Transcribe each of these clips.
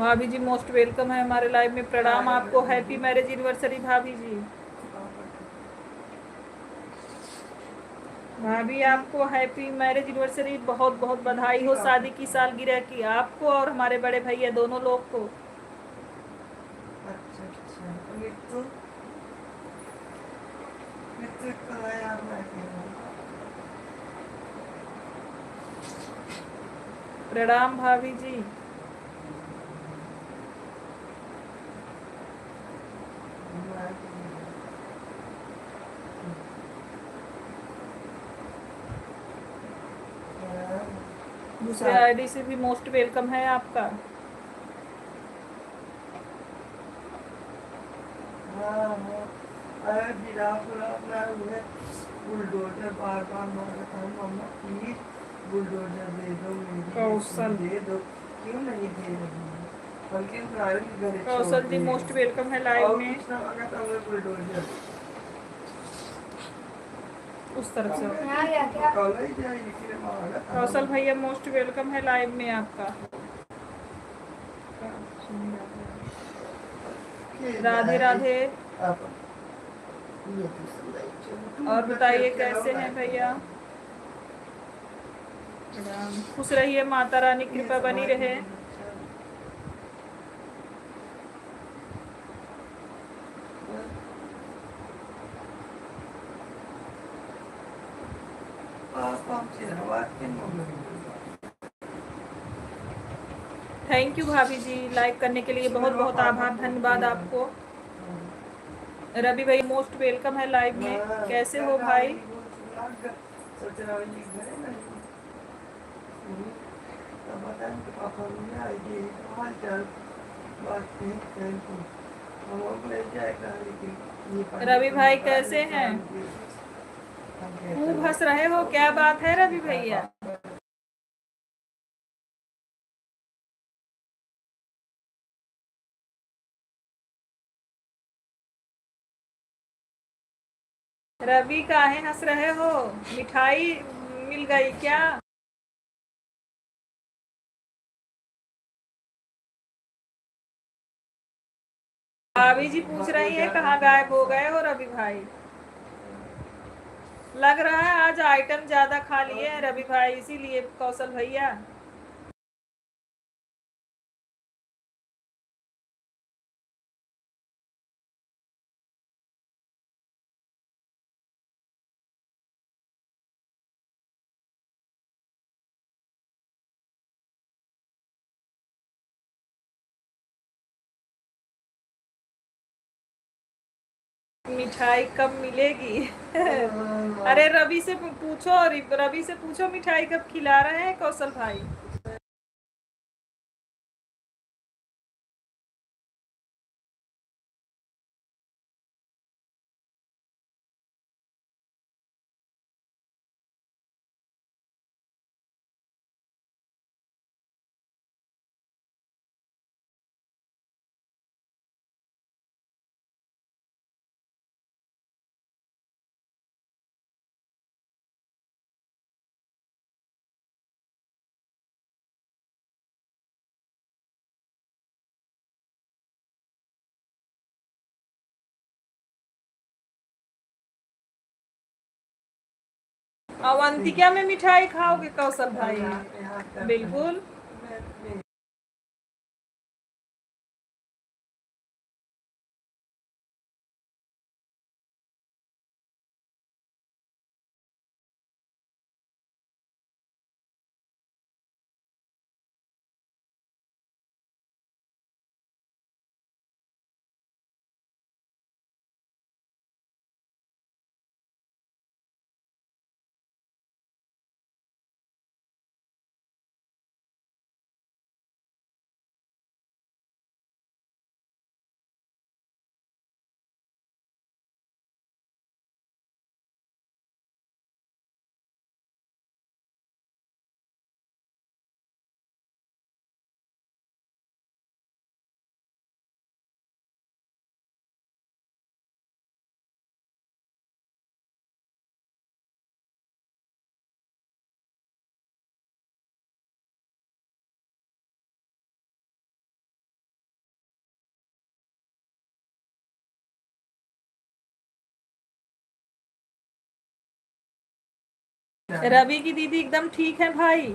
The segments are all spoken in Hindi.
भाभी जी मोस्ट वेलकम है हमारे लाइव में। प्रणाम आपको, हैप्पी मैरिज एनिवर्सरी भाभी जी। भाभी आपको हैप्पी मैरिज एनिवर्सरी, बहुत बहुत बधाई हो शादी की सालगिरह की, आपको और हमारे बड़े भैया दोनों लोग को। अच्छा अच्छा, मिट्टू मिट्टू को यार मैं प्रणाम भाभी जी। दूसरे आईडी से भी मोस्ट वेलकम है आपका। अरे जिराफ मैं उन्हें बुलडोजर बार बार मार रहा हूँ, मम्मा प्लीज बुलडोजर दे दो, मेरी कौशल दे दो, क्यों नहीं दे रही है? बल्कि गाड़ी घर छोड़ कौशल जी दे मोस्ट वेलकम है लाइव और में। कुछ ना मांगा तो हमें बुलडोजर उस तरफ से कल ही जाएगी फिर मांगा कौशल भैया मोस्ट वेलकम है लाइव में आपका। राधे राधे। और बताइए कैसे हैं भैया? खुश रहिए, माता रानी कृपा बनी रहे। थैंक यू भाभी जी, लाइक करने के लिए बहुत बहुत आभार, धन्यवाद आपको। रवि भाई मोस्ट वेलकम है लाइव में, कैसे हो भाई? रवि भाई कैसे हैं? खूब हंस रहे हो, क्या बात है रवि भैया? रवि काहे हंस रहे हो? मिठाई मिल गई क्या? भाभी जी पूछ रही है कहाँ गायब हो गए हो रवि भाई? लग रहा है आज आइटम ज्यादा खा लिए हैं रवि भाई, इसीलिए कौशल भैया। मिठाई कब मिलेगी? अरे रवि से पूछो, रवि से पूछो मिठाई कब खिला रहे हैं कौशल भाई। अवंतिका में मिठाई खाओगे कौशल भाई? बिल्कुल। रवि की दीदी एकदम ठीक है भाई।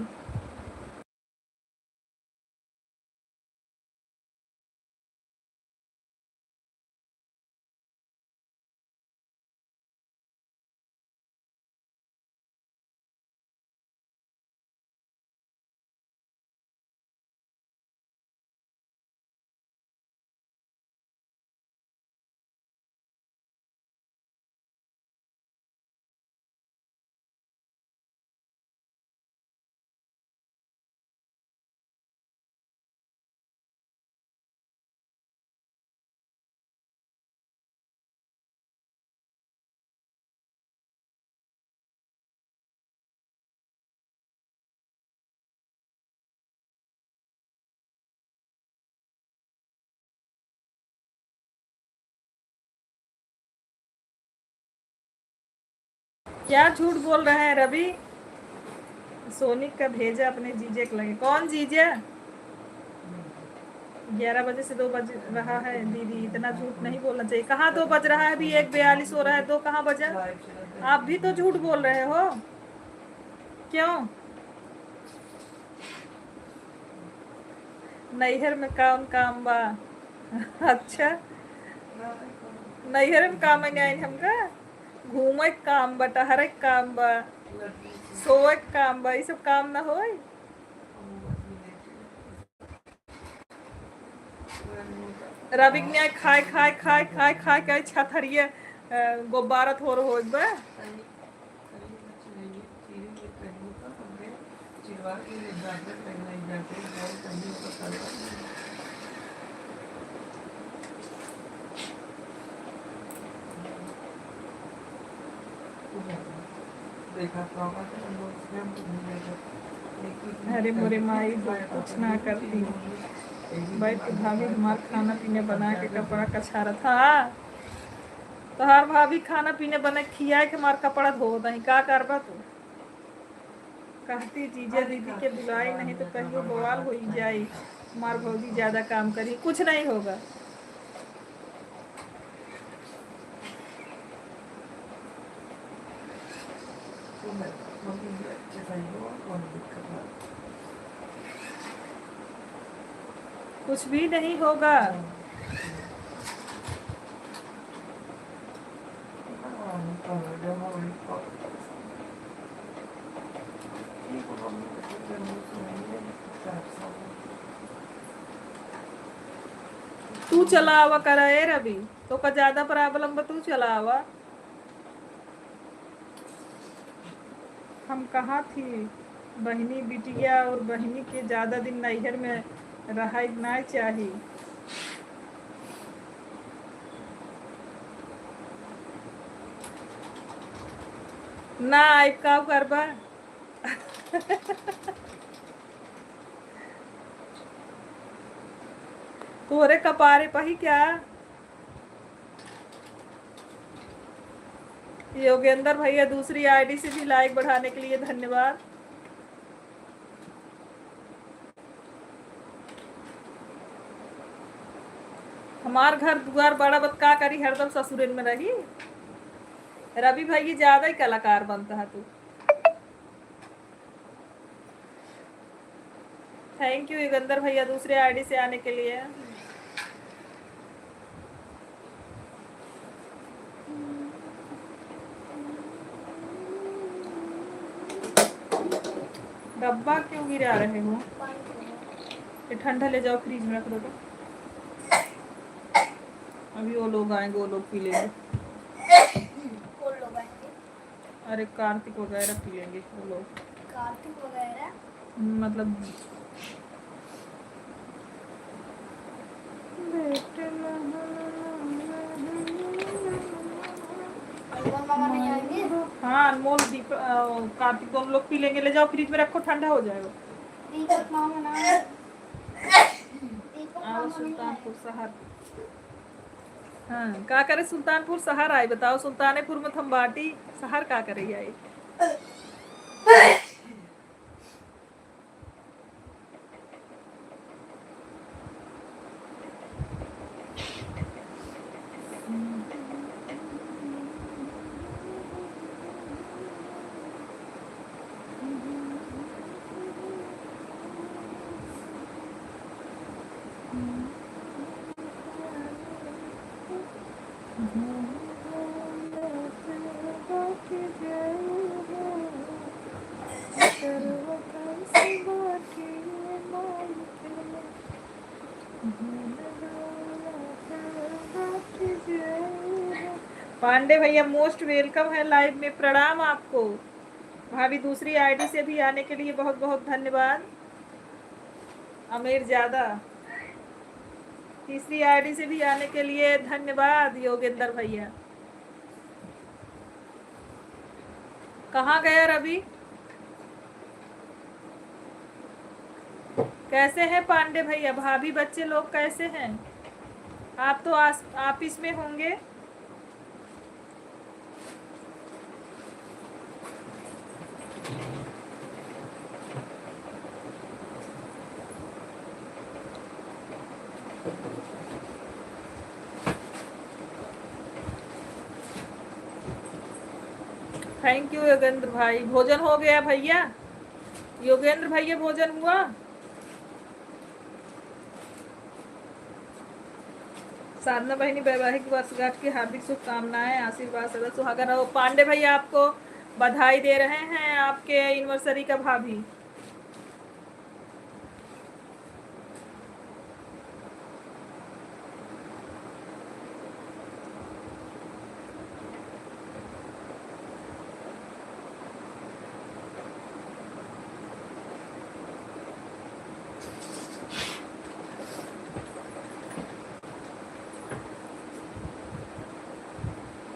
क्या झूठ बोल रहा है रवि? सोनिक का भेजा अपने जीजे के लगे। कौन जीजा? 11 बजे से 2 बज रहा है दीदी, इतना झूठ नहीं बोलना चाहिए। कहाँ 2 बज रहा है? अभी 1:42 हो रहा है, 2 कहाँ बजा? आप भी तो झूठ बोल रहे हो। क्यों? नैहर में कौन काम बा? अच्छा, नैहर में काम नहीं हमका। घूमे के काम बा, टहरे के काम बा, सोए के काम बा, ये सब काम ना होए। रवि ने खाए खाए खाए खाए खाए खाए छथरिए गुब्बारा थोड़ हो बा। अरे मोरे माई कुछ ना करती, बैठ के भाभी हमार खाना पीने बना के कपड़ा कछारा था। तो हर भाभी खाना पीने बना खिया के हमार कपड़ा धो दही। का करबा तू? कहती जीजा दीदी के बुलाई नहीं तो कहियो बवाल हो ही जाई। हमार भौजी ज्यादा काम करी, कुछ नहीं होगा। कुछ भी नहीं होगा। तू चलावा करा है रवि, तो का ज्यादा प्रॉब्लम बा, तू चलावा। हम कहाँ थी? बहनी बिटिया और बहनी के ज्यादा दिन नैहर में रहा ना चाहिए। ना आई का करबा। तोहरे कपारे पही क्या? योगेंद्र भैया दूसरी आईडी से भी लाइक बढ़ाने के लिए धन्यवाद। हमार घर दुआर बड़ा बत का करी, हरदम ससुरेन में रही। रवि भाई ज्यादा ही कलाकार बनता है तू। थैंक यू योगेंद्र भैया दूसरे आईडी से आने के लिए। डब्बा क्यों गिरा रहे हो? ये ठंडा ले जाओ, फ्रिज में रख दो। तो अभी वो लोग आएंगे, वो लोग पी लेंगे। अरे कार्तिक वगैरह पी लेंगे वो लोग। कार्तिक वगैरह मतलब मामा नहीं आएंगे। हाँ अनमोल दीप कार्तिक दोनों लोग पी लेंगे। ले जाओ फ्रिज में रखो, ठंडा हो जाएगा। दीपक मामा ना, आओ सुल्तानपुर शहर। हाँ का करे सुल्तानपुर शहर आए? बताओ सुल्तानपुर में थम्बाटी शहर का करे आई? पांडे भैया मोस्ट वेलकम है लाइव में, प्रणाम आपको। भाभी दूसरी आईडी से भी आने के लिए बहुत बहुत धन्यवाद। अमीर ज्यादा तीसरी आईडी से भी आने के लिए धन्यवाद योगेंद्र भैया। कहाँ गया रवि? कैसे हैं पांडे भैया? भाभी बच्चे लोग कैसे हैं? आप तो ऑफिस में होंगे। थैंक यू योगेंद्र भाई। भोजन हो गया भैया? योगेंद्र भैया भोजन हुआ? साधना बहनी वैवाहिक वर्षगांठ की हार्दिक शुभकामनाएं, आशीर्वाद सदा सुहागा रहो। पांडे भैया आपको बधाई दे रहे हैं आपके एनिवर्सरी का भाभी।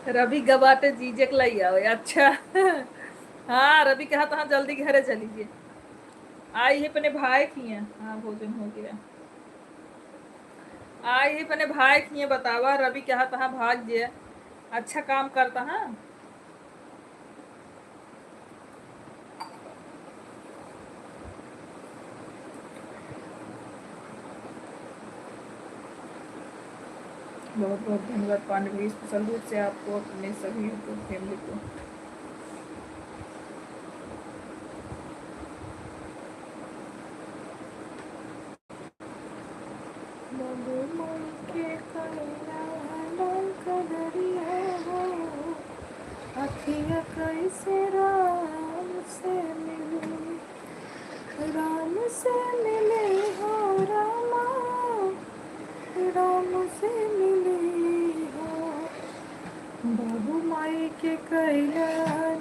रवि गबाटे जीजक लाई आओ। अच्छा हाँ रवि कहा था जल्दी घरे चलीजिए। आई है अपने भाई की। हाँ भोजन हो गया। आई है अपने भाई की बतावा। रवि कहा था भाग जे अच्छा काम करता। हाँ बहुत बहुत धन्यवाद पांडे भैया, स्पेशल रूप से आपको अपने सभी यूट्यूब फैमिली को। कैसे राम से मिले, राम से मिले हो रामा, राम से मिले हो। बाबू माई के कैला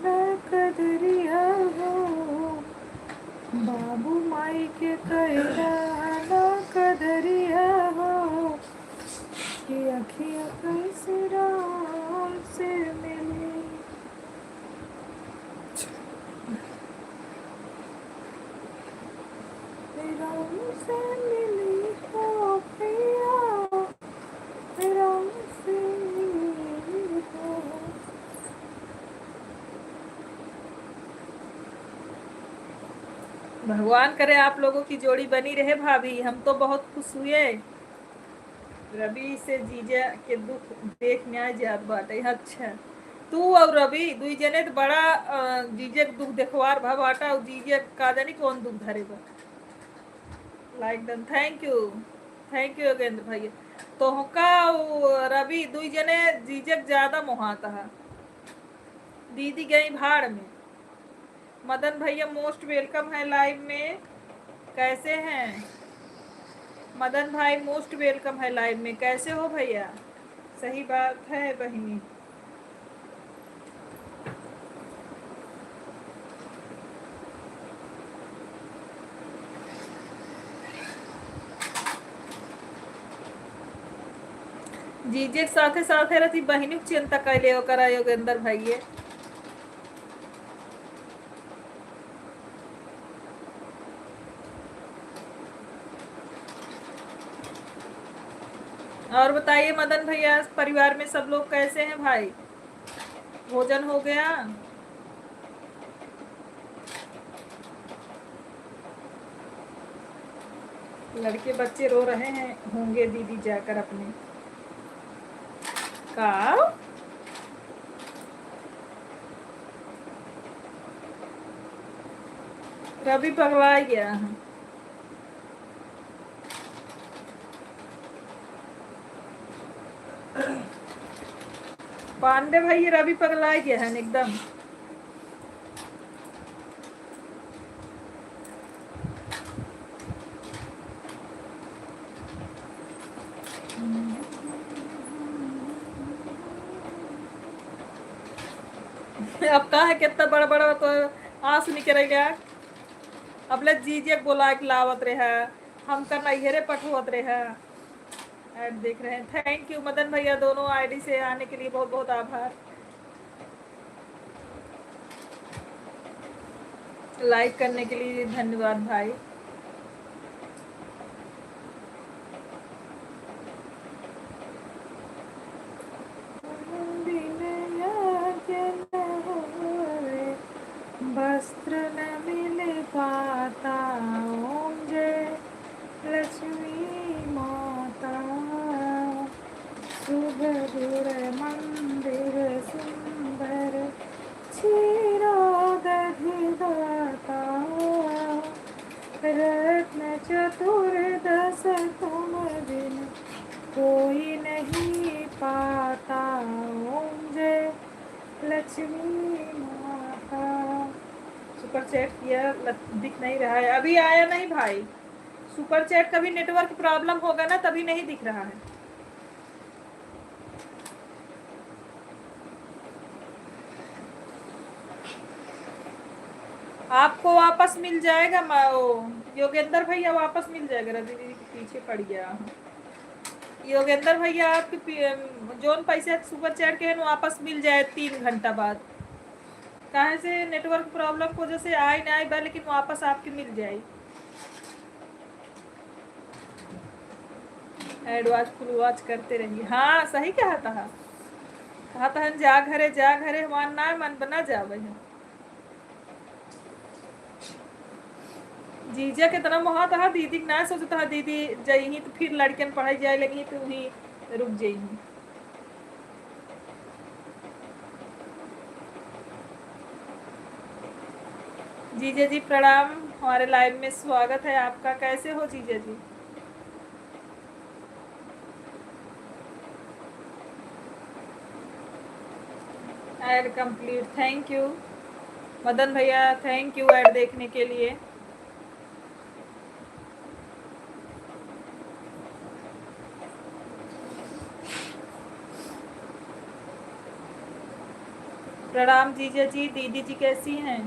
न कदरिया हो, बाबू माई के कैला न कदरिया हो, कि अखिया कैसे राम से मिले। राम से मिली हो प्रिया, राम से मिली हो। भगवान करे आप लोगों की जोड़ी बनी रहे भाभी। हम तो बहुत खुश हुए रवि से जीजा के दुख देख न्याय जात बाटे। अच्छा तू और रवि दुई जने तो बड़ा जीजे के दुख देखवार भा बाटा और जीजे का जानी कौन दुख धरे बा। Like done. Thank you Yogendra भैया। तो का रवि दुई जने जीजक ज्यादा मोहाता है। दीदी गई भाड़ में। मदन भैया मोस्ट वेलकम है लाइव में। कैसे हैं मदन भाई? मोस्ट वेलकम है लाइव में। कैसे हो भैया? सही बात है बहिनी। जीजे साथे साथे रहती बहिनी चिंता कैले करा योगेंद्र भाई। और बताइए मदन भैया परिवार में सब लोग कैसे हैं भाई? भोजन हो गया? लड़के बच्चे रो रहे हैं होंगे दीदी जाकर अपने का। रवि पगला गया है। पांडे भाई रवि पगला गया है एकदम। अब कहा है कितना बड़ा बड़ा तो आंसू निकलेगा। अब ले जीजे बोला कि लावत रहे हम कर नैहरे पठवत रहे। ऐड देख रहे हैं। थैंक यू मदन भैया, दोनों आईडी से आने के लिए बहुत बहुत आभार। लाइक करने के लिए धन्यवाद भाई। वस्त्र न मिल पाता, ओम जय लक्ष्मी माता। सुभद्र मंदिर सुंदर, क्षीरोदधिदाता। रत्न चतुर्दश तुम बिन कोई नहीं पाता, ओम जय लक्ष्मी माता। सुपर चैट किया, दिख नहीं रहा है अभी, आया नहीं भाई। सुपर चैट कभी नेटवर्क प्रॉब्लम होगा ना तभी नहीं दिख रहा है। आपको वापस मिल जाएगा योगेंद्र भैया, वापस मिल जाएगा। रवि दीदी के पीछे पड़ गया योगेंद्र भैया। आपके जोन पैसे सुपर चैट के वापस मिल जाए 3 घंटा बाद। कहाँ से नेटवर्क प्रॉब्लम को जैसे आई ना आई, लेकिन वापस आपके मिल जाए। एड वॉच फुल वॉच करते रहिए। हाँ सही कहा था जा घरे मान ना मन बना जावे। जीजा कितना मोहा था दीदी ना सोचता दीदी जाइही तो फिर लड़कियन पढ़ाई जाए लगी तो वहीं रुक जाइही। जीजा जी प्रणाम, हमारे लाइव में स्वागत है आपका। कैसे हो जीजा जी? Ad complete, thank you Madan भैया, थैंक यू ऐड देखने के लिए। प्रणाम जीजा जी। दीदी जी कैसी हैं?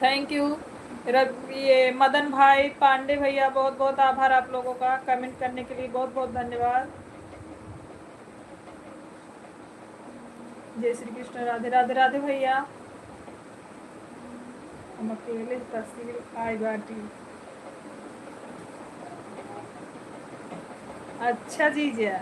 थैंक यू ये मदन भाई, पांडे भैया, बहुत बहुत आभार आप लोगों का। कमेंट करने के लिए बहुत बहुत धन्यवाद। जय श्री कृष्ण, राधे राधे। राधे भैया, हम अकेले तस्वीर आई बाटी। अच्छा जीजा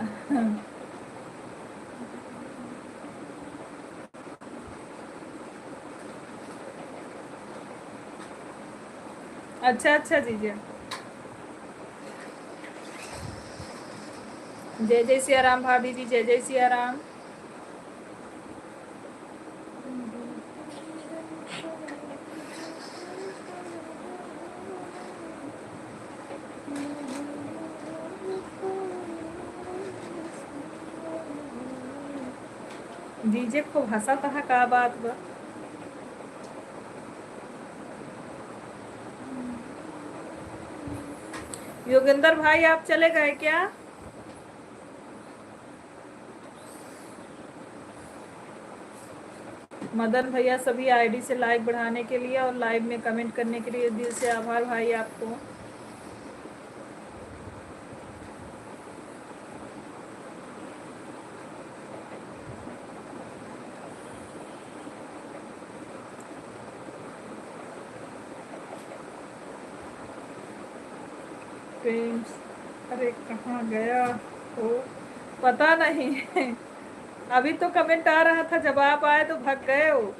अच्छा जीजा। जय जय सिया राम भाभी जी, जय जय सिया राम। डीजे को हंसा था का बात बा। योगेंद्र भाई आप चले गए क्या? मदन भैया सभी आईडी से लाइक बढ़ाने के लिए और लाइव में कमेंट करने के लिए दिल से आभार भाई आपको। अरे कहाँ गया तो पता नहीं अभी तो कमेंट आ रहा था, जब आप आए तो भाग गए हो।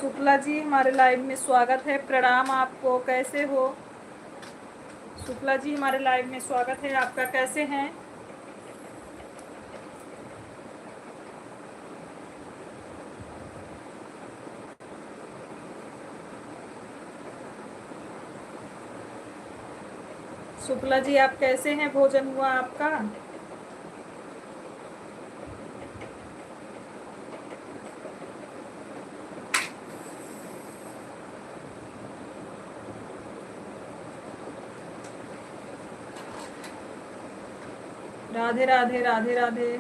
शुक्ला जी हमारे लाइव में स्वागत है, प्रणाम आपको, कैसे हो? शुक्ला जी हमारे लाइव में स्वागत है आपका, कैसे हैं? शुक्ला जी आप कैसे हैं? भोजन हुआ आपका? राधे राधे राधे राधे।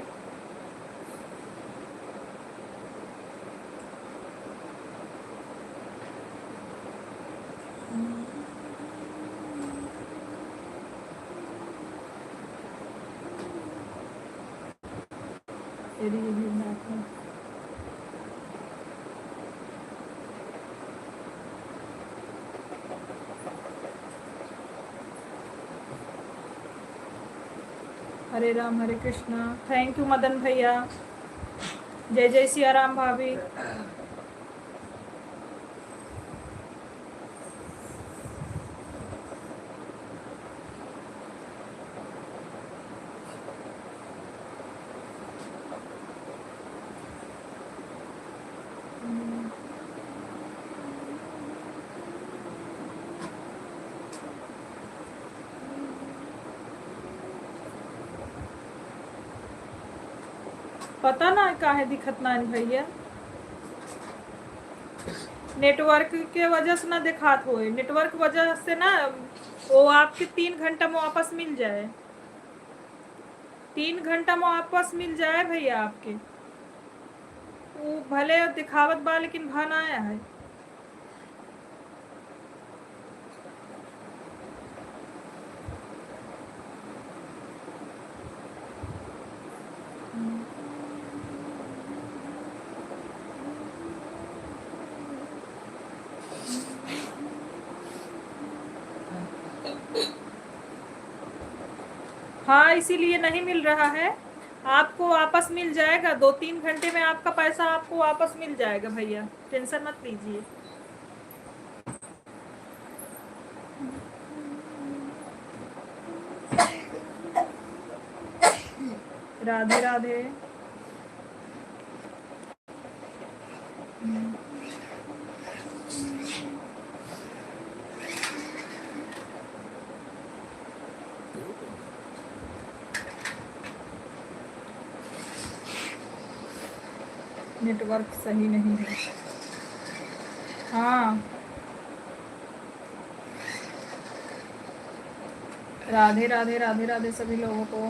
तेरी ये भी बात है। हरे राम हरे कृष्णा। थैंक यू मदन भैया। जय जय सिया राम भाभी। पता ना काहे दिखत ना भैया, नेटवर्क के वजह से ना दिखात होए, नेटवर्क वजह से ना वो आपके 3 घंटा में वापस मिल जाए, 3 घंटा में वापस मिल जाए भैया आपके। वो भले दिखावत बा लेकिन भान आया है। हाँ इसीलिए नहीं मिल रहा है, आपको वापस मिल जाएगा, 2-3 घंटे में आपका पैसा आपको वापस मिल जाएगा भैया, टेंशन मत लीजिए। राधे राधे। नेटवर्क सही नहीं है। हाँ राधे राधे राधे राधे सभी लोगों को।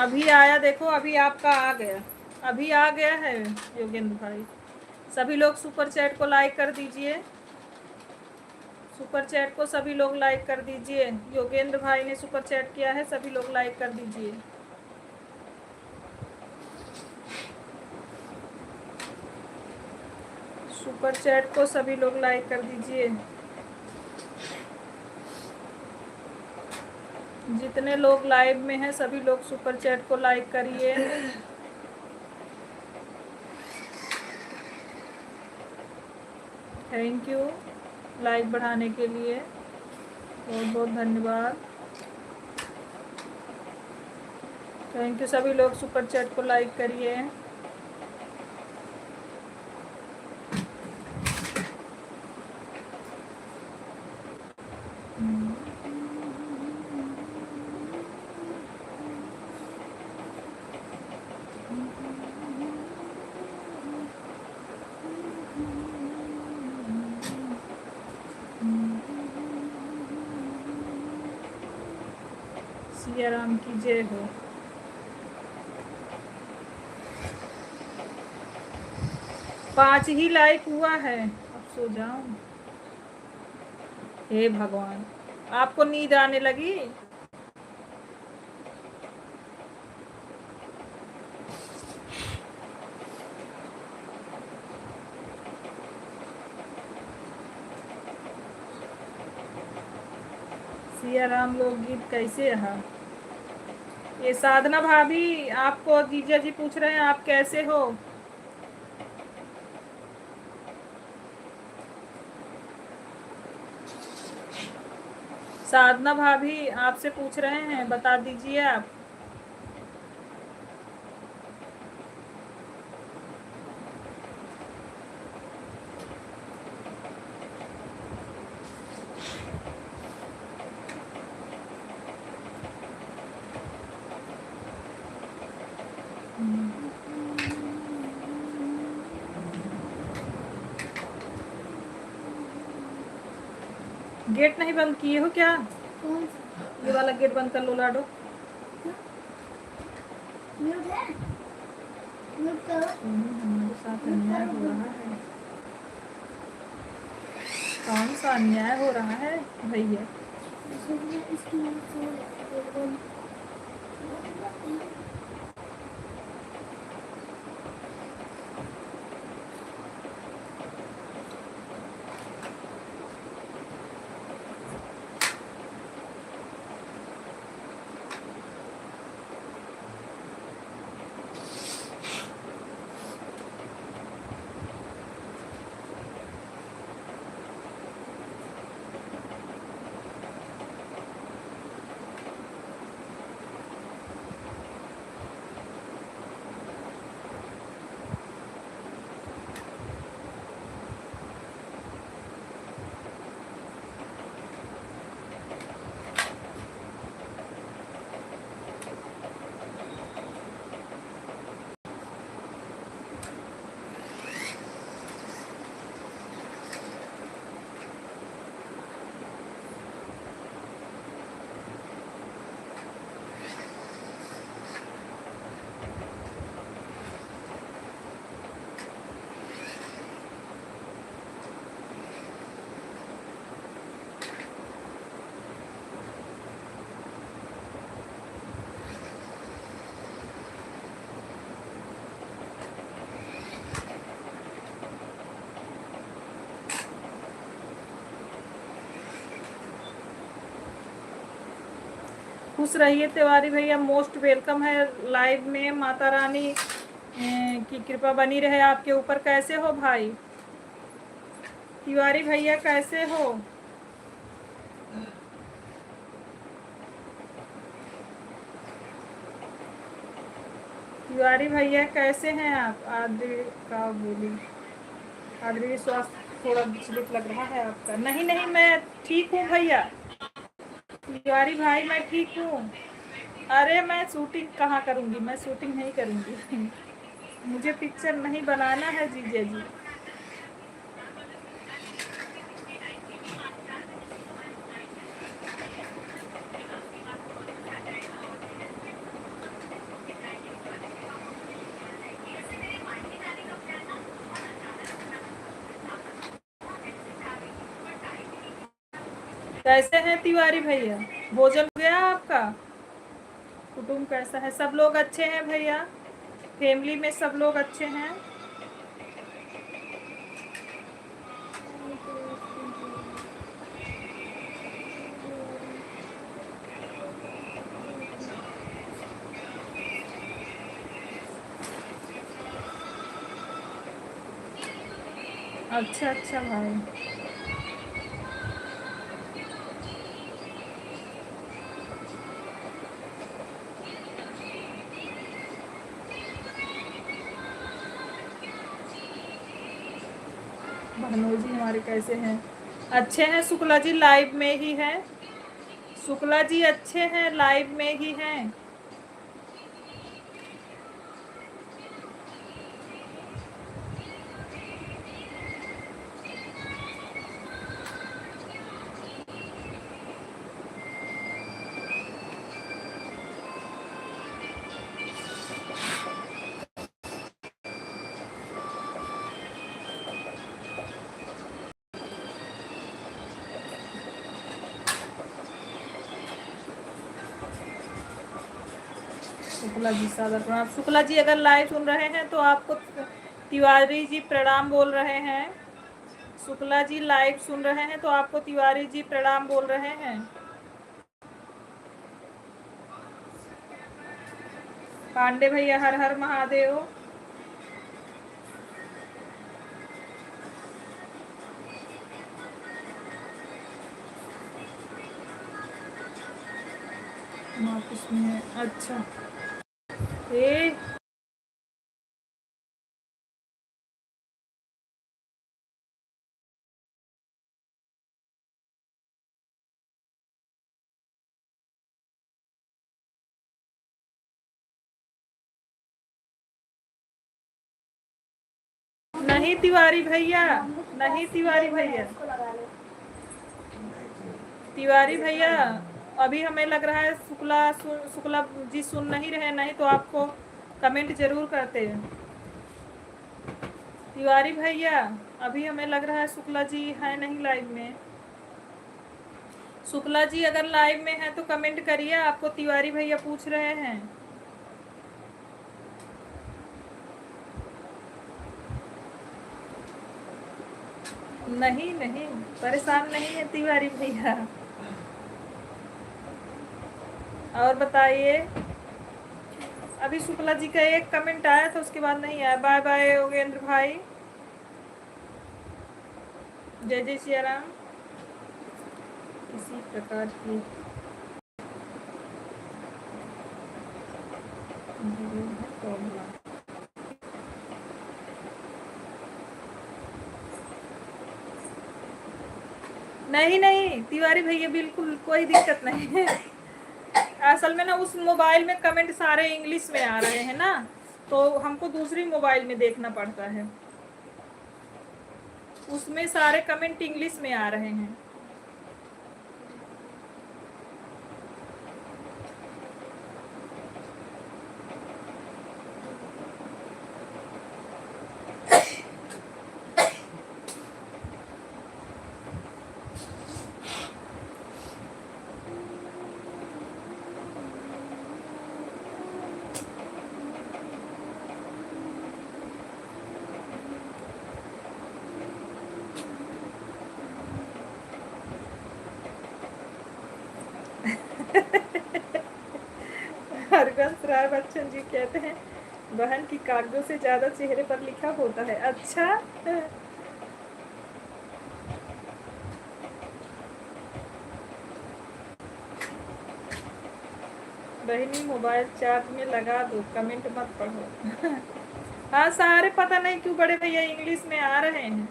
अभी आया, देखो अभी आपका आ गया, अभी आ गया है योगेंद्र भाई। सभी लोग सुपर चैट को लाइक कर दीजिए, सुपर चैट को सभी लोग लाइक कर दीजिए। योगेंद्र भाई ने सुपर चैट किया है, सभी लोग लाइक कर दीजिए। सुपर चैट को सभी लोग लाइक कर दीजिए। जितने लोग लाइव में हैं सभी लोग सुपर चैट को लाइक करिए। थैंक यू लाइक बढ़ाने के लिए, बहुत बहुत धन्यवाद। थैंक यू, सभी लोग सुपर चैट को लाइक करिए। सिया राम की जय हो। पाँच ही लाइक हुआ है, अब सो जाऊं। हे भगवान, आपको नींद आने लगी? सिया राम लोकगीत कैसे रहा? ये साधना भाभी आपको जीजा जी पूछ रहे हैं आप कैसे हो? साधना भाभी आपसे पूछ रहे हैं, बता दीजिए आप। गेट नहीं बंद किए हो क्या? कौन सा ये वाला गेट बंद कर लो लाडो। म्यूट है? म्यूट करो। हमारे साथ अन्याय हो रहा है। कौन सा अन्याय हो रहा है भैया? इसकी म्यूट हो गया। खुश रहिए तिवारी भैया, मोस्ट वेलकम है लाइव में। माता रानी की कृपा बनी रहे आपके ऊपर। कैसे हो भाई तिवारी भैया, कैसे हो? तिवारी भैया कैसे हैं आप? आद्री का बोली, आद्री स्वास्थ्य थोड़ा विचलित लग रहा है आपका। नहीं नहीं, मैं ठीक हूँ भैया। तिवारी भाई मैं ठीक हूँ। अरे मैं शूटिंग कहाँ करूँगी, मैं शूटिंग नहीं करूँगी। मुझे पिक्चर नहीं बनाना है जीजा जी। कैसे हैं तिवारी भैया? भोजन हो गया आपका? कुटुंब कैसा है? सब लोग अच्छे हैं भैया? फैमिली में सब लोग अच्छे हैं? अच्छा अच्छा भाई। भानोजी हमारे कैसे हैं? अच्छे हैं। शुक्ला जी लाइव में ही हैं। शुक्ला जी अच्छे हैं, लाइव में ही हैं। शुक्ला जी सादर प्रणाम। शुक्ला जी अगर लाइव सुन रहे हैं तो आपको तिवारी जी प्रणाम बोल रहे हैं। शुक्ला जी लाइव सुन रहे हैं तो आपको तिवारी जी प्रणाम बोल रहे हैं। पांडे भैया हर हर महादेव। वापस में है। अच्छा ए नहीं तिवारी भैया, नहीं तिवारी भैया, तिवारी भैया, अभी हमें लग रहा है शुक्ला जी सुन नहीं रहे, नहीं तो आपको कमेंट जरूर करते हैं। तिवारी भैया, अभी हमें लग रहा है शुक्ला जी है नहीं लाइव में। शुक्ला जी अगर लाइव में है तो कमेंट करिए, आपको तिवारी भैया पूछ रहे हैं। नहीं नहीं, परेशान नहीं है तिवारी भैया। और बताइए, अभी शुक्ला जी का एक कमेंट आया था, उसके बाद नहीं आया। बाय बाय योगेंद्र भाई, जय जय सिया राम। किसी प्रकार की प्रॉब्लम नहीं, नहीं तिवारी भैया बिल्कुल कोई दिक्कत नहीं है। असल में ना उस मोबाइल में कमेंट सारे इंग्लिश में आ रहे हैं ना, तो हमको दूसरी मोबाइल में देखना पड़ता है, उसमें सारे कमेंट इंग्लिश में आ रहे हैं। हरवंश राय बच्चन जी कहते हैं बहन की कागजों से ज्यादा चेहरे पर लिखा होता है। अच्छा बहनी मोबाइल चार्ज में लगा दो, कमेंट मत पढ़ो। हाँ सारे पता नहीं क्यों बड़े भैया इंग्लिश में आ रहे हैं।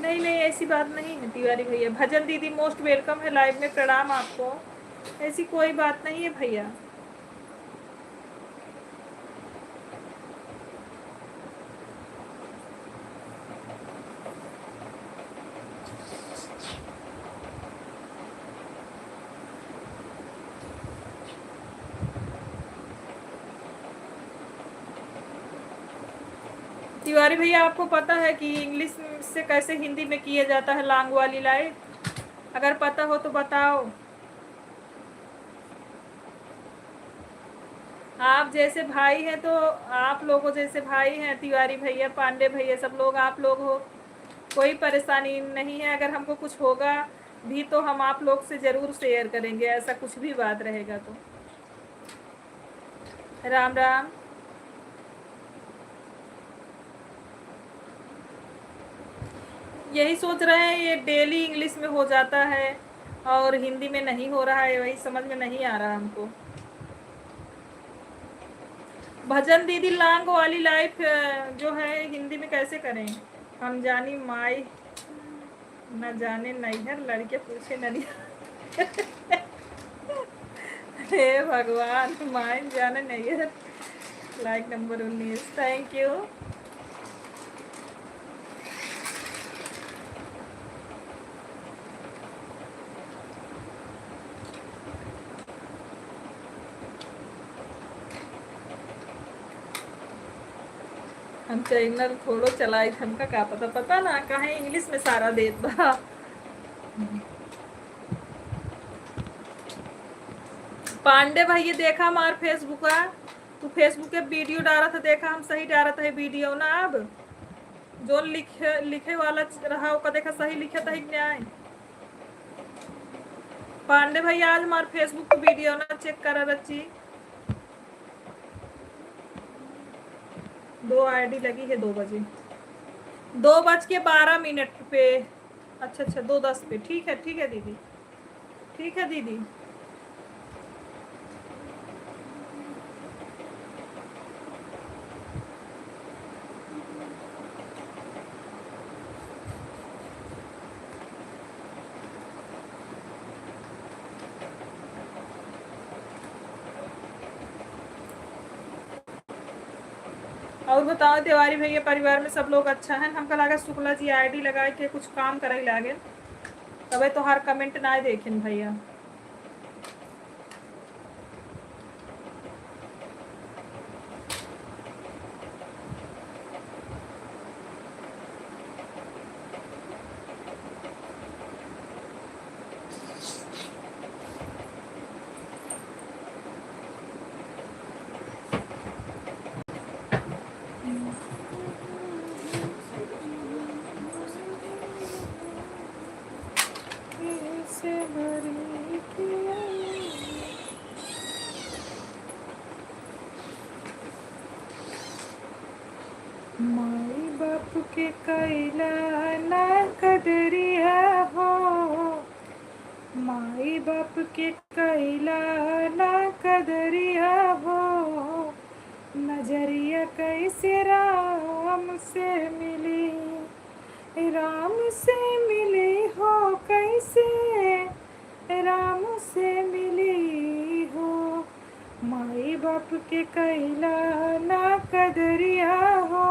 नहीं नहीं ऐसी बात नहीं है तिवारी भैया। भजन दीदी मोस्ट वेलकम है लाइव में, प्रणाम आपको। ऐसी कोई बात नहीं है भैया। तिवारी भैया आपको पता है कि इंग्लिश से कैसे हिंदी में किया जाता है लॉन्ग वाली लाइव? अगर पता हो तो बताओ। आप जैसे भाई हैं तो आप लोगों जैसे भाई हैं तिवारी भैया, पांडे भैया, सब लोग आप लोग हो, कोई परेशानी नहीं है। अगर हमको कुछ होगा भी तो हम आप लोग से ज़रूर शेयर करेंगे, ऐसा कुछ भी बात रहेगा तो। राम राम। यही सोच रहे हैं ये डेली इंग्लिश में हो जाता है और हिंदी में नहीं हो रहा है, वही समझ में नहीं आ रहा हमको। भजन दीदी लॉन्ग वाली लाइफ जो है हिंदी में कैसे करें? हम जानी माई न जाने नैहर, लड़के पूछे ननिया। हे भगवान, माई जाने नैहर। Like number 19, thank you. हम चैनल थोड़ो चलाई, हमका का पता ना कहे इंग्लिश में सारा देत बा। पांडे भाई ये देखा हमार फेसबुक, तू फेसबुक पे वीडियो डाला था, देखा हम सही डाला था वीडियो ना? अब जो लिखे वाला रहा का देखा सही लिखा था न्याय। पांडे भाई आज हमारे फेसबुक पे वीडियो ना चेक करा रची। 2 आईडी लगी है 2 बजे, 2:12 पे अच्छा अच्छा, 2:10 पे, ठीक है दीदी, ठीक है दीदी। और बताओ तिवारी भैया, परिवार में सब लोग अच्छा है? हमका लगा शुक्ला जी आईडी लगा के कुछ काम करे लागे, तबे तो हर कमेंट ना देखें भैया। माई बाप के कैला ना कदरिया हो, माई बाप के कैला ना कदरिया हो, नजरिया कैसे राम से मिली, राम से मिली हो, कैसे राम से मिली हो, माई बाप के कैला ना कदरिया हो,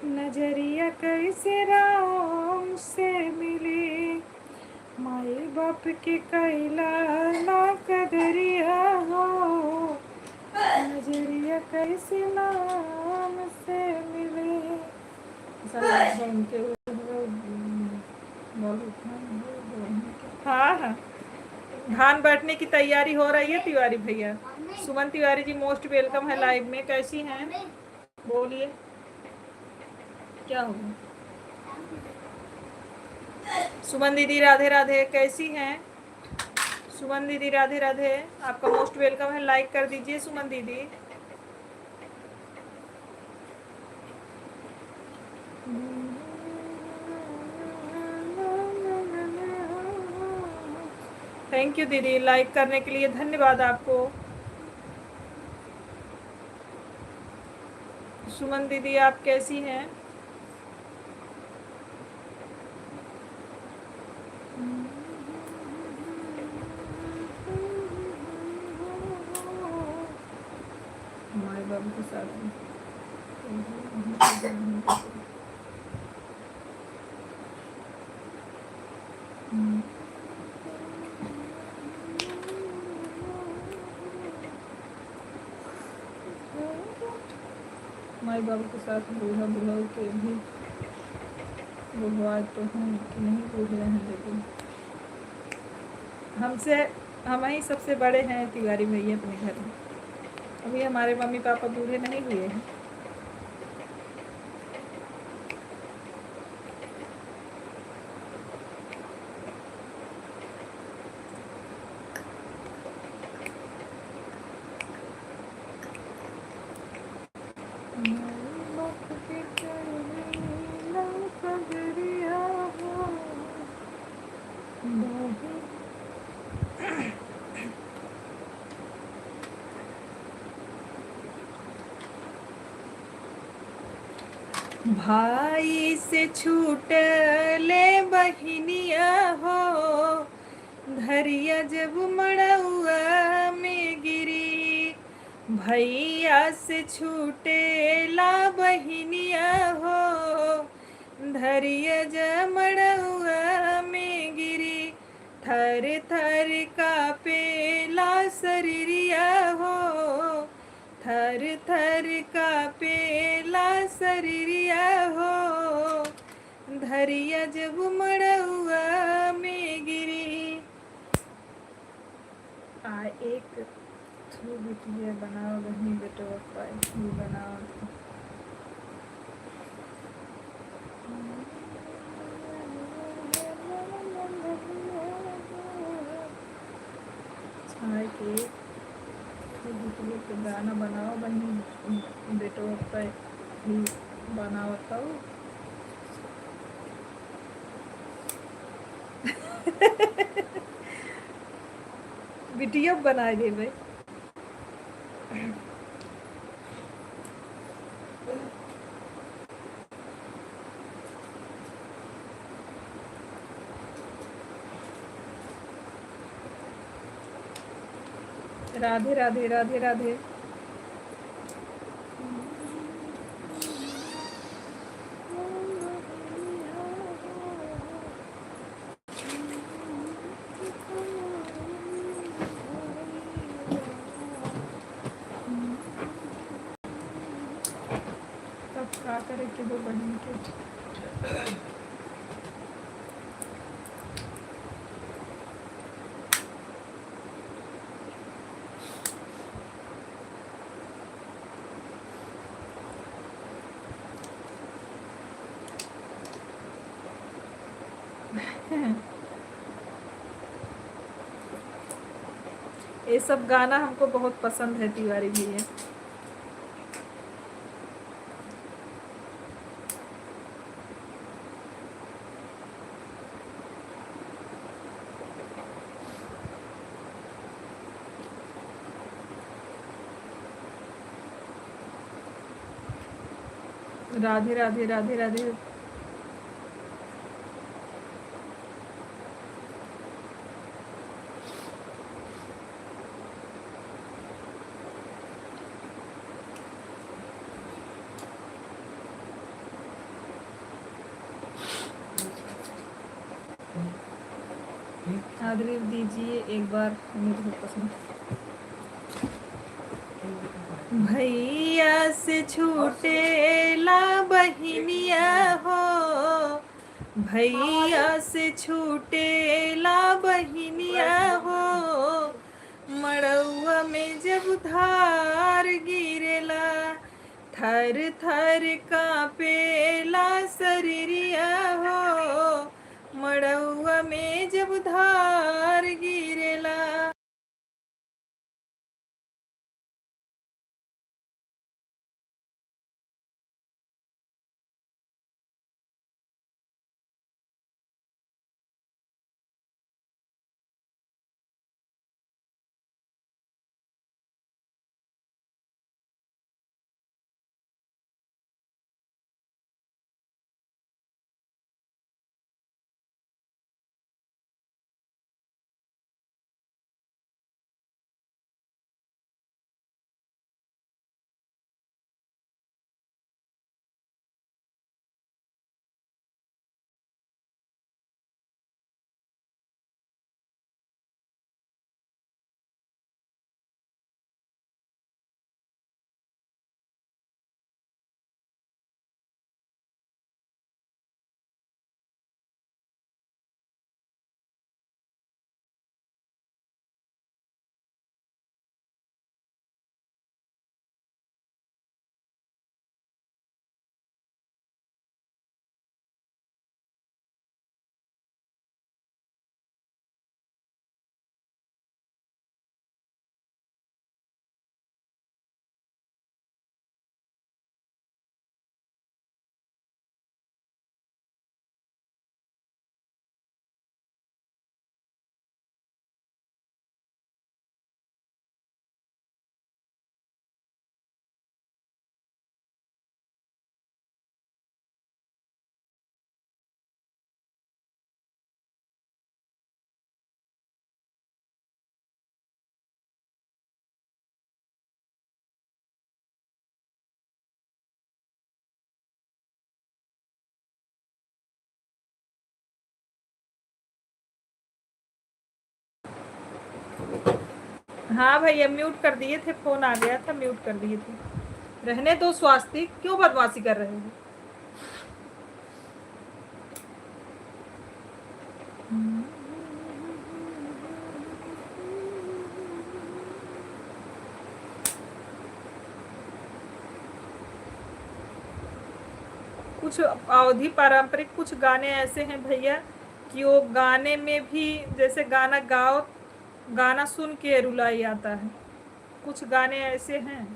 नजरिया कैसे राम से मिली, माई बाप के कैला ना कदरिया हो, नजरिया कैसे राम से मिली। हाँ हाँ, धान बैठने की तैयारी हो रही है तिवारी भैया। सुमन तिवारी जी मोस्ट वेलकम है लाइव में, कैसी हैं? बोलिए क्या होगा। सुमन दीदी राधे राधे, कैसी हैं? सुमन दीदी राधे राधे, आपका मोस्ट वेलकम है, लाइक कर दीजिए सुमन दीदी। थैंक यू दीदी, लाइक करने के लिए धन्यवाद आपको। सुमन दीदी आप कैसी हैं? माई बाबू के साथ माई बाबू के साथ बूढ़ा बूढ़ा के भी बुढ़वा तो हैं कि नहीं बूढ़े हैं, लेकिन हमसे हम ही सबसे बड़े हैं तिवारी भैया अपने घर में। अभी हमारे मम्मी पापा बूढ़े नहीं हुए हैं। भाई से छूट ले बहिनिया हो, धरिया जब मड़उआ में गिरी, भैया से छूटे ला बहिनिया हो, धरिया जब मड़उआ में गिरी, थर थर कापे ला शरीरिया हो, थर थर कापे ला शरीरिया हो, धरिया जब मड़उआ में गिरी। एक थू बिटिया बनाओ बहनी बेटो पाए बनाओ। छाए के के गाना बनाओ बहनी बेटो पे भी बनाओ तब वीडियो बना दे भाई। राधे राधे राधे राधे। तब क्या करे कि दो बहन के। ये सब गाना हमको बहुत पसंद है तिवारी भैया। राधे राधे राधे राधे। आदरी दीजिए एक बार, मुझे बहुत पसंद। भैया से छूटेला बहिनिया हो, भैया से छूटेला बहिनिया हो, मड़उआ में जब धार गिरेला, थर थर कांपेला शरीरिया हो, मड़उआ में जब धार गिरेला। हाँ भैया म्यूट कर दिए थे, फोन आ गया था, म्यूट कर दिए थे। रहने दो स्वास्तिक, क्यों बदमाशी कर रहे हो? कुछ अवधि पारंपरिक कुछ गाने ऐसे हैं भैया कि वो गाने में भी जैसे गाना गाओ, गाना सुन के रुलाई आता है। कुछ गाने ऐसे हैं।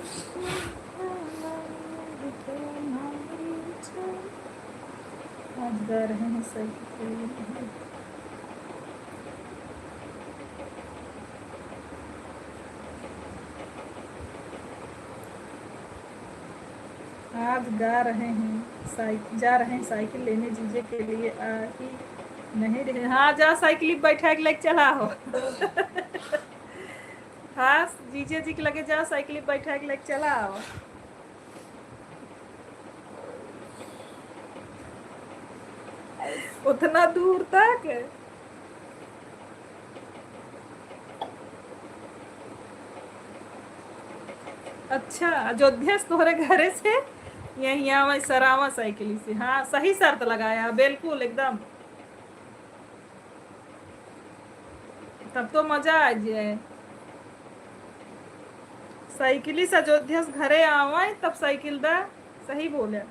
आज गा रहे हैं साइकिल। आज गा रहे हैं जा रहे हैं साइकिल लेने जीजे के लिए आ ही नहीं रहे। हाँ जा साइकिल बैठा के लेके चला हो। हाँ जीजे जी के लगे जा साइकिल बैठा के लेके चला हो। उतना दूर तक अच्छा अयोध्या से तोहरे घरे से यही आवा सरावा साइकिल से। हाँ सही शर्त लगाया बिल्कुल एकदम। तब तो मजा आ जाए। साइकिल से अयोध्या से घरे आवा तब साइकिल दा। सही बोले।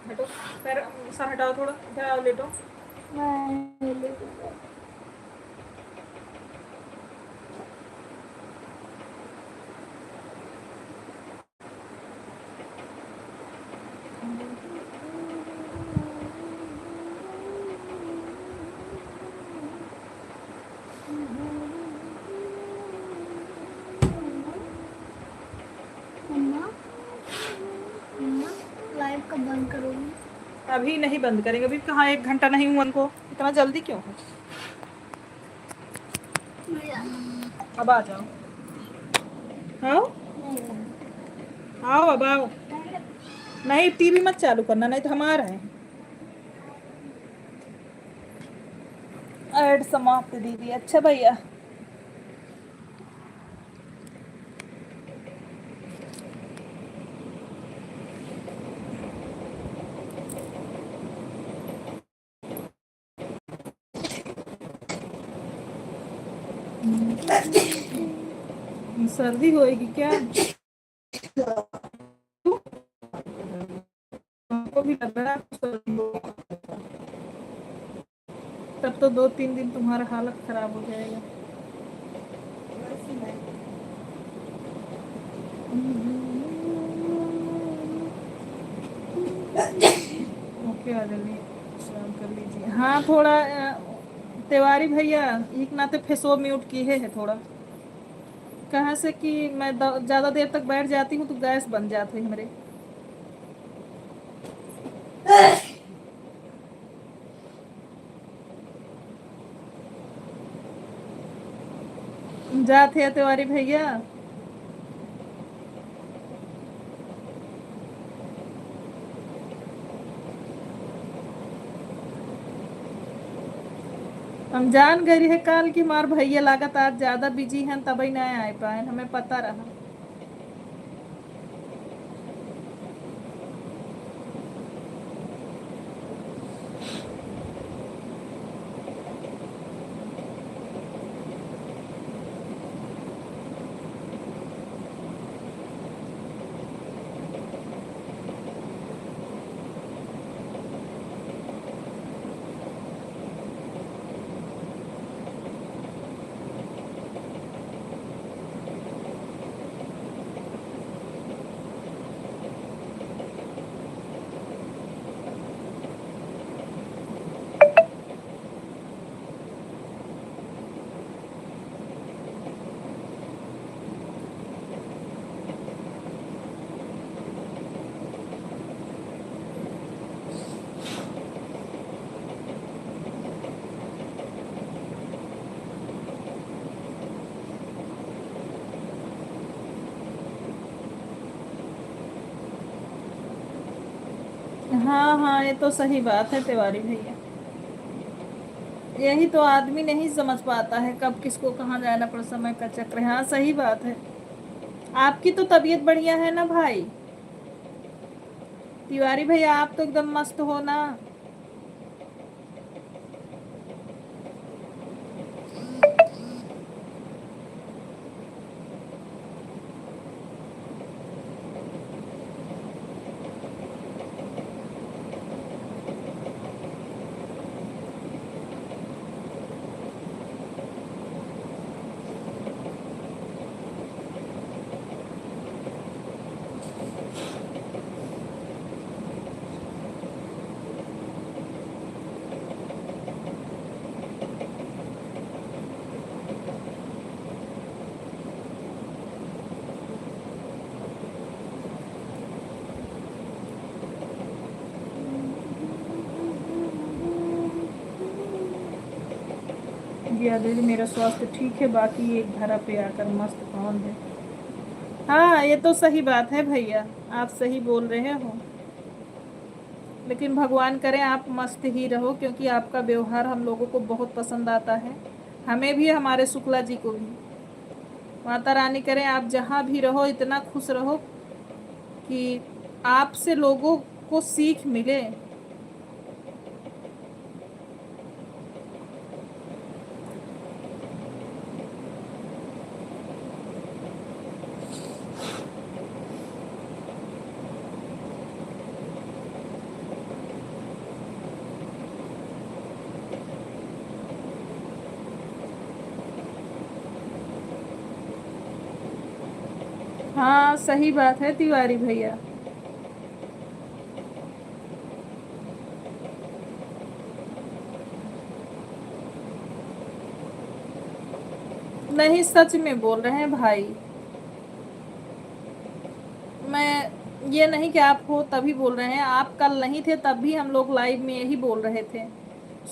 हटो पैर सर हटाओ थोड़ा इधर आओ लेटो। मम्मा मम्मा लाइव कब बंद करोगी? अभी नहीं बंद करेंगे। अभी कहाँ 1 घंटा नहीं हुआ उनको। इतना जल्दी क्यों है? अब आ जाओ। हाँ आओ अब आओ। नहीं टीवी मत चालू करना नहीं तो हम आ रहे हैं। ऐड समाप्त दीदी। अच्छा भैया सर्दी होएगी क्या? हमको भी लग रहा है सर्दी होगी। तब तो 2-3 दिन तुम्हारा हालत खराब हो जाएगा। ओके आ जल्दी स्नान कर लीजिए। हाँ थोड़ा तिवारी भैया एक नाते फेसो म्यूट किए है थोड़ा। कहाँ से कि मैं ज़्यादा देर तक बैठ जाती हूँ तो गैस बन जाते हैं मेरे। जाते हैं तिवारी भैया। हम जान गए है काल की मार भैया लागत आज ज्यादा बिजी हैं तभी नहीं आ पाए। हमें पता रहा। हाँ हाँ ये तो सही बात है तिवारी भैया। यही तो आदमी नहीं समझ पाता है कब किसको कहाँ जाना पड़। समय का चक्र। हाँ सही बात है। आपकी तो तबीयत बढ़िया है ना भाई तिवारी भैया? आप तो एकदम मस्त हो ना। गया दीदी, मेरा स्वास्थ्य ठीक है, बाकी एक धरा पे आकर मस्त कौन है। हाँ ये तो सही बात है भैया, आप सही बोल रहे हो, लेकिन भगवान करे आप मस्त ही रहो, क्योंकि आपका व्यवहार हम लोगों को बहुत पसंद आता है, हमें भी, हमारे शुक्ला जी को भी। माता रानी करे आप जहाँ भी रहो इतना खुश रहो कि आपसे लोगों को सीख मिले। हाँ सही बात है तिवारी भैया। नहीं सच में बोल रहे हैं भाई, मैं ये नहीं कि आप हो तभी बोल रहे हैं, आप कल नहीं थे तब भी हम लोग लाइव में यही बोल रहे थे,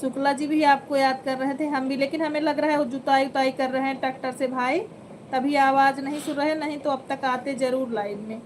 शुक्ला जी भी आपको याद कर रहे थे, हम भी, लेकिन हमें लग रहा है वो जुताई उताई कर रहे हैं ट्रैक्टर से भाई, तभी आवाज नहीं सुन रहे, नहीं तो अब तक आते जरूर लाइव में।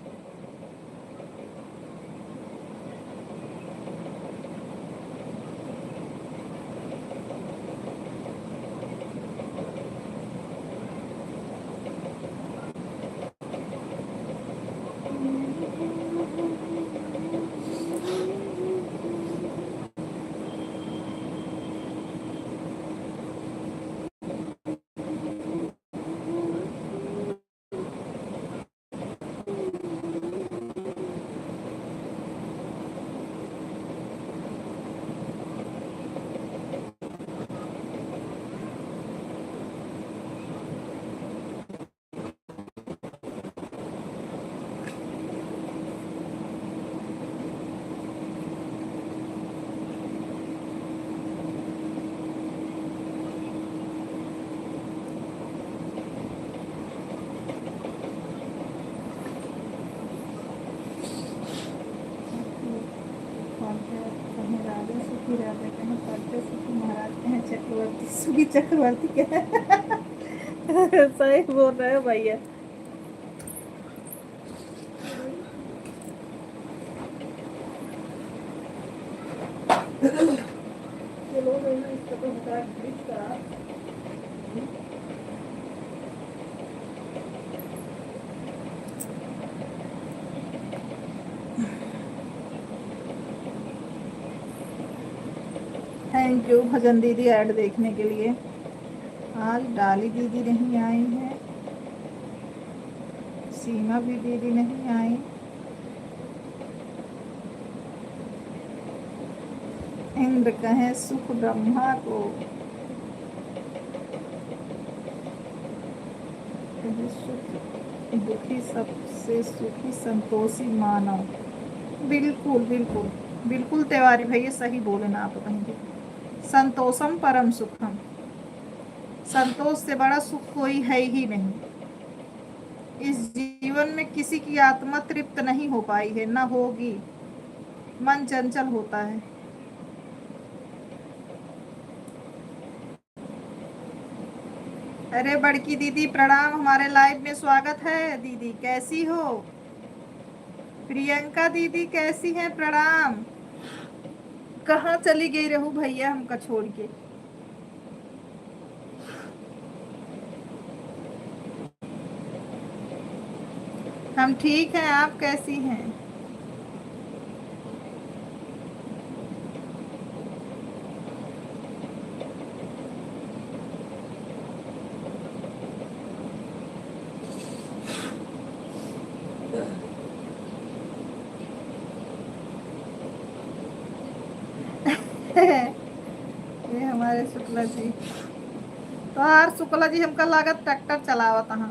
कहीं राजा सुखी, राजा कहीं पाटे सुखी, महाराज कहीं चक्रवर्ती सुखी, चक्रवर्ती कहें सही बोल रहे हो भैया। चलो भैया इसका तो हटा इसका। थैंक यू भजन दीदी ऐड देखने के लिए। आज डाली दीदी नहीं आई है, सीमा भी दीदी नहीं आई, इंद्र कहे सुख ब्रह्मा को, सुख दुखी सबसे सुखी संतोषी मानव। बिल्कुल बिल्कुल बिल्कुल तिवारी भैया सही बोले ना आप कहीं भी, संतोषम परम सुखम, संतोष से बड़ा सुख कोई है ही नहीं। इस जीवन में किसी की आत्मा तृप्त नहीं हो पाई है, ना होगी, मन चंचल होता है। अरे बड़की दीदी प्रणाम, हमारे लाइव में स्वागत है। दीदी कैसी हो? प्रियंका दीदी कैसी हैं? प्रणाम। कहाँ चली गई रहू भैया हमका छोड़ के? हम ठीक हैं, आप कैसी हैं? ये हमारे शुक्ला जी, तो यार शुक्ला जी हमका लागत ट्रैक्टर चलावत हाँ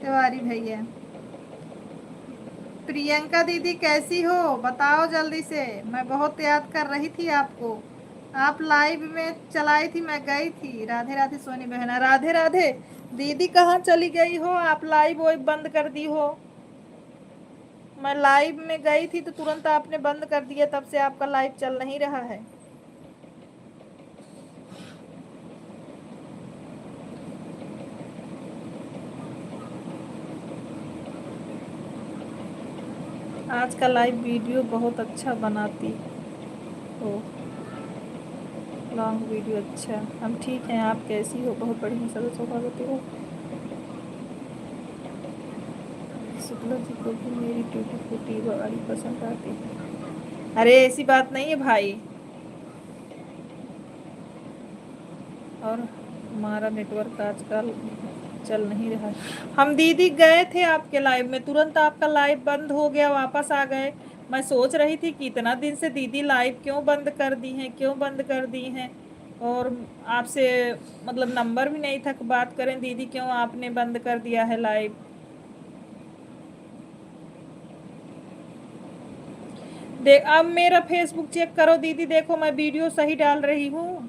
तिवारी भैया। प्रियंका दीदी कैसी हो? बताओ जल्दी से, मैं बहुत याद कर रही थी आपको, आप लाइव में चलाई थी, मैं गई थी। राधे राधे सोनी बहना, राधे राधे। दीदी कहाँ चली गई हो आप? लाइव वो बंद कर दी हो? मैं लाइव में गई थी तो तुरंत आपने बंद कर दिया, तब से आपका लाइव चल नहीं रहा है। आज का लाइव वीडियो बहुत अच्छा बनाती हो, लॉन्ग वीडियो अच्छा। हम ठीक हैं, आप कैसी हो? बहुत बढ़िया सदस्य स्वागत हो। शुक्ला जी को भी मेरी टूटी फूटी गाड़ी पसंद आती है। अरे ऐसी बात नहीं है भाई। और हमारा नेटवर्क आजकल चल नहीं रहा है। हम दीदी गए थे आपके लाइव में, तुरंत आपका लाइव बंद हो गया, वापस आ गए। मैं सोच रही थी कि इतना दिन से दीदी लाइव क्यों बंद कर दी हैं, क्यों बंद कर दी हैं। और आपसे मतलब नंबर भी नहीं था कि बात करें। दीदी क्यों आपने बंद कर दिया है लाइव? देख अब मेरा फेसबुक चेक करो दीदी, देखो मैं वीडियो सही डाल रही हूँ।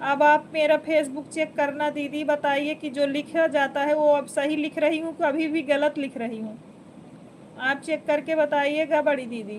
अब आप मेरा फेसबुक चेक करना दीदी, बताइए कि जो लिखा जाता है वो अब सही लिख रही हूँ, कभी भी गलत लिख रही हूँ। आप चेक करके बताइएगा बड़ी दीदी।